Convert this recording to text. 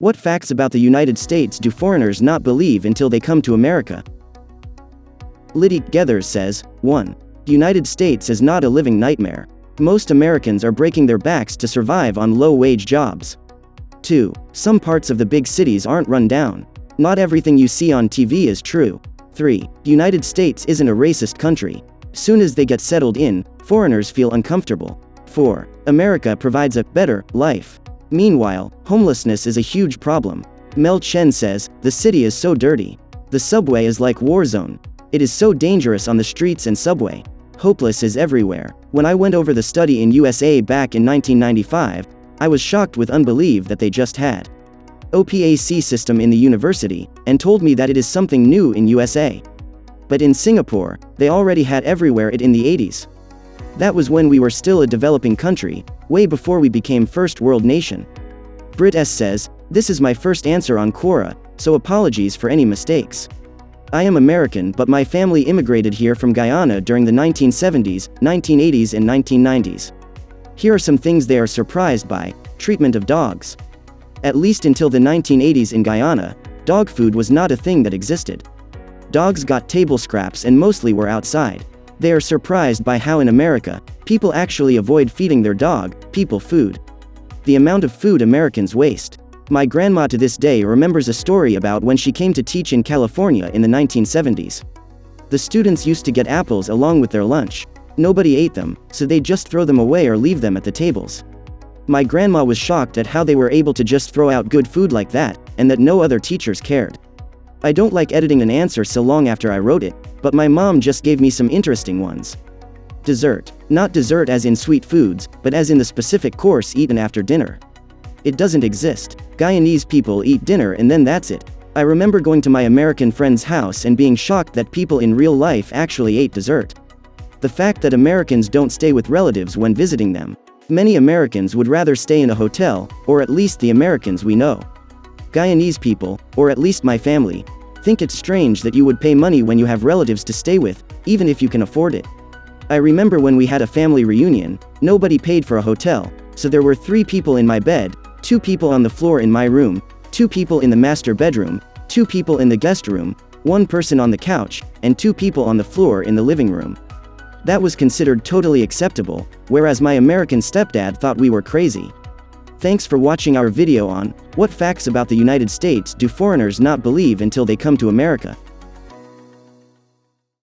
What facts about the United States do foreigners not believe until they come to America? Liddy Gethers says, 1. The United States is not a living nightmare. Most Americans are breaking their backs to survive on low-wage jobs. 2. Some parts of the big cities aren't run down. Not everything you see on TV is true. 3. The United States isn't a racist country. Soon as they get settled in, foreigners feel uncomfortable. 4. America provides a better life. Meanwhile, homelessness is a huge problem. Mel Chen says, the city is so dirty. The subway is like war zone. It is so dangerous on the streets and subway. Hopeless is everywhere. When I went over the study in U.S.A. back in 1995, I was shocked with unbelieve that they just had OPAC system in the university, and told me that it is something new in U.S.A. But in Singapore, they already had everywhere it in the 80s. That was when we were still a developing country, way before we became first world nation. Brit S says, this is my first answer on Quora, so apologies for any mistakes. I am American, but my family immigrated here from Guyana during the 1970s, 1980s and 1990s. Here are some things they are surprised by. Treatment of dogs. At least until the 1980s in Guyana, dog food was not a thing that existed. Dogs got table scraps and mostly were outside. They are surprised by how in America, people actually avoid feeding their dog, people food. The amount of food Americans waste. My grandma to this day remembers a story about when she came to teach in California in the 1970s. The students used to get apples along with their lunch. Nobody ate them, so they'd just throw them away or leave them at the tables. My grandma was shocked at how they were able to just throw out good food like that, and that no other teachers cared. I don't like editing an answer so long after I wrote it, but my mom just gave me some interesting ones. Dessert. Not dessert as in sweet foods, but as in the specific course eaten after dinner. It doesn't exist. Guyanese people eat dinner and then that's it. I remember going to my American friend's house and being shocked that people in real life actually ate dessert. The fact that Americans don't stay with relatives when visiting them. Many Americans would rather stay in a hotel, or at least the Americans we know. Guyanese people, or at least my family, think it's strange that you would pay money when you have relatives to stay with, even if you can afford it. I remember when we had a family reunion, nobody paid for a hotel, so there were 3 people in my bed, 2 people on the floor in my room, 2 people in the master bedroom, 2 people in the guest room, 1 person on the couch, and 2 people on the floor in the living room. That was considered totally acceptable, whereas my American stepdad thought we were crazy. Thanks for watching our video on, what facts about the United States do foreigners not believe until they come to America?